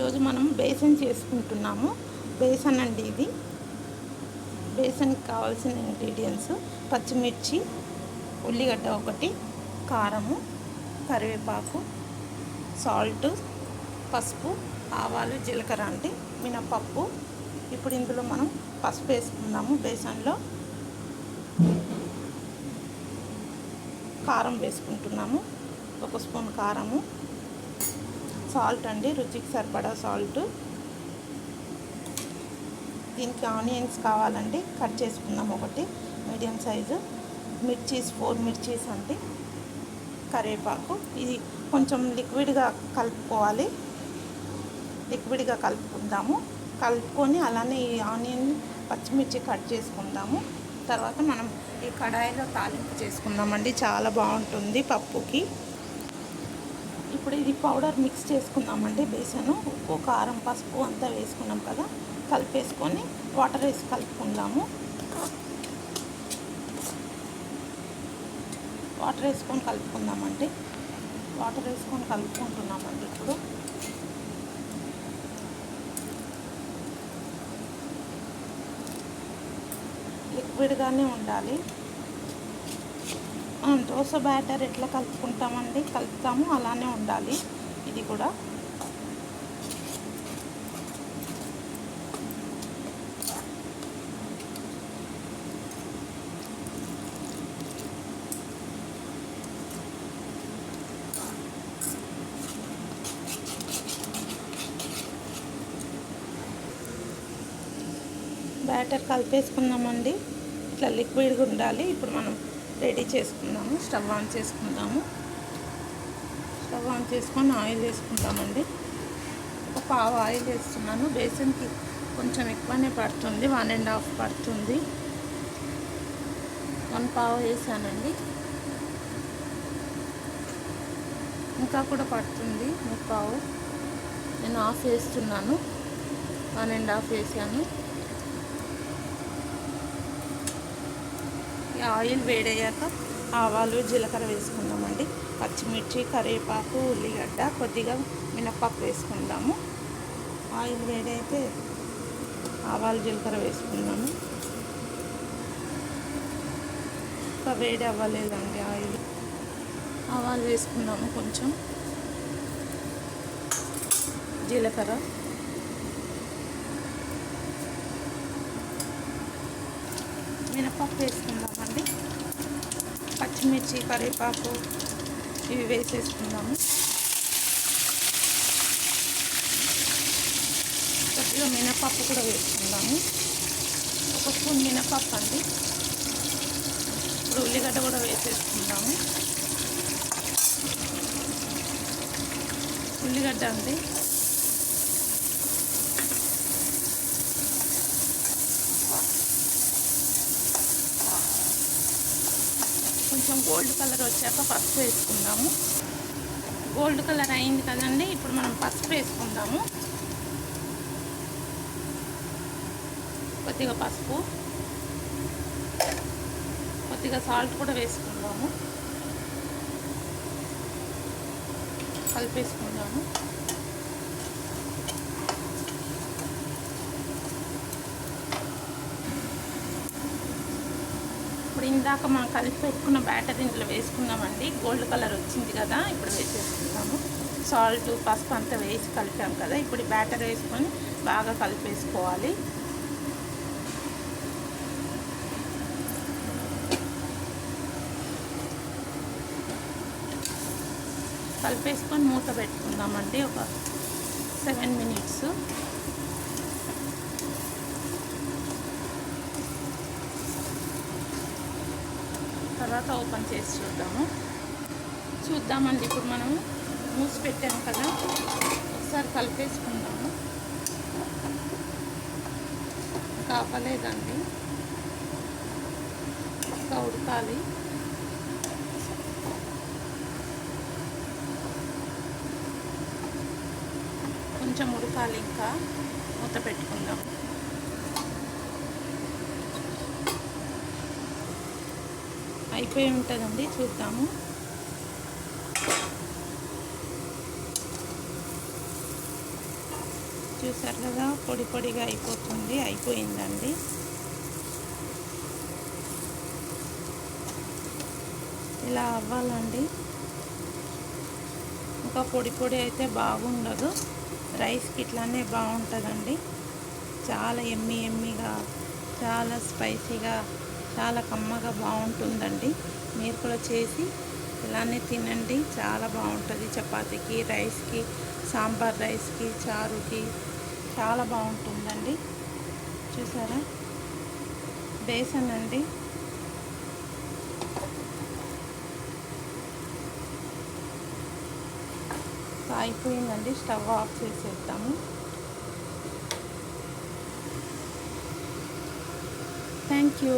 ఈరోజు మనం బేసన్ చేసుకుంటున్నాము. బేసన్ అండి ఇది. బేసన్కి కావాల్సిన ఇంగ్రీడియంట్స్ పచ్చిమిర్చి, ఉల్లిగడ్డ ఒకటి, కారము, కరివేపాకు, సాల్ట్, పసుపు, ఆవాలు, జీలకర్ర అండి, మినపప్పు. ఇప్పుడు ఇందులో మనం పసుపు వేసుకుందాము. బేసన్లో కారం వేసుకుంటున్నాము. 1 స్పూన్ కారము, సాల్ట్ అండి, రుచికి సరిపడా సాల్ట్. దీనికి ఆనియన్స్ కావాలండి, కట్ చేసుకుందాం ఒకటి మీడియం సైజు. మిర్చీస్ 4 మిర్చీస్ అండి, కరివేపాకు. ఇది కొంచెం లిక్విడ్గా కలుపుకోవాలి. లిక్విడ్గా కలుపుకొని అలానే ఈ ఆనియన్, పచ్చిమిర్చి కట్ చేసుకుందాము. తర్వాత మనం ఈ కడాయిలో తాలింపు చేసుకుందామండి. చాలా బాగుంటుంది పప్పుకి. ఇప్పుడు ఇది పౌడర్ మిక్స్ చేసుకుందామండి. బేసను, ఉప్పు, కారం, పసుపు అంతా వేసుకున్నాం కదా, కలిపేసుకొని వాటర్ వేసి కలుపుకుందాము. వాటర్ వేసుకొని కలుపుకుందామండి. వాటర్ వేసుకొని కలుపుకుంటున్నామండి. ఇప్పుడు లిక్విడ్గానే ఉండాలి. మనం దోశ బ్యాటర్ ఎట్లా కలుపుతాము అలానే ఉండాలి ఇది కూడా. బ్యాటర్ కలిపేసుకుందామండి. ఇట్లా లిక్విడ్గా ఉండాలి. ఇప్పుడు మనం రెడీ చేసుకుందాము. స్టవ్ ఆన్ చేసుకుందాము. స్టవ్ ఆన్ చేసుకొని ఆయిల్ వేసుకుందామండి. ఒక పావు ఆయిల్ వేస్తున్నాను. బేసన్కి కొంచెం ఎక్కువనే పడుతుంది, 1.5 పడుతుంది. 1 పావు వేసానండి. ఇంకా కూడా పడుతుంది 1 పావు. నేను హాఫ్ వేస్తున్నాను, 1.5 వేసాను. ఆయిల్ వేడయ్యాక ఆవాలు, జీలకర్ర వేసుకుందామండి. పచ్చిమిర్చి, కరివేపాకు, ఉల్లిగడ్డ, కొద్దిగా మినపప్పు వేసుకుందాము. ఆయిల్ వేడైతే ఆవాలు, జీలకర్ర వేసుకుందాము. ఇంకా వేడి అవ్వలేదండి ఆయిల్. ఆవాలు వేసుకుందాము, కొంచెం జీలకర్ర, మినపప్పు వేసుకుందామండి. పచ్చిమిర్చి, కరివేపాకు ఇవి వేసేసుకుందాము. కొద్దిగా మినపప్పు కూడా వేసుకుందాము. 1 స్పూన్ మినపప్పు అండి. ఇప్పుడు ఉల్లిగడ్డ కూడా వేసేసుకుందాము. ఉల్లిగడ్డ అండి, కొంచెం గోల్డ్ కలర్ వచ్చాక పసుపు వేసుకుందాము. గోల్డ్ కలర్ అయింది కదండి, ఇప్పుడు మనం పసుపు వేసుకుందాము. కొద్దిగా పసుపు, కొద్దిగా సాల్ట్ కూడా వేసుకుందాము. కలిపేసుకుందాము. ఇప్పుడు ఇందాక మనం కలిపి పెట్టుకున్న బ్యాటర్ ఇందులో వేసుకుందామండి. గోల్డ్ కలర్ వచ్చింది కదా, ఇప్పుడు వేసేసుకుందాము. సాల్ట్, పసుపు అంతా వేసి కలిపాం కదా, ఇప్పుడు ఈ బ్యాటర్ వేసుకొని బాగా కలిపేసుకోవాలి. కలిపేసుకొని మూత పెట్టుకుందామండి ఒక 7 మినిట్స్. తర్వాత ఓపెన్ చేసి చూద్దామండి. ఇప్పుడు మనం మూసి పెట్టాము కదా, ఒకసారి కలిపేసుకుందాము. కాపలేదండి, ఇంకా ఉడకాలి. కొంచెం ఉడకాలి, ఇంకా మూత పెట్టుకుందాం. అయిపోయి ఉంటుందండి, చూద్దాము. చూసారు కదా, పొడి పొడిగా అయిపోయిందండి. ఇలా అవ్వాలండి. ఇంకా పొడి పొడి అయితే బాగుండదు, రైస్కి ఇట్లానే బాగుంటుందండి. చాలా ఎమ్మిగా, చాలా స్పైసీగా, చాలా కమ్మగా బాగుంటుందండి. మీరు కూడా చేసి ఇలానే తినండి, చాలా బాగుంటుంది. చపాతీకి, రైస్కి, సాంబార్ రైస్కి, చారుకి చాలా బాగుంటుందండి. చూసారా, బేసన్ అండి. అయిపోయిందండి, స్టవ్ ఆఫ్ చేసేద్దాము. Thank you.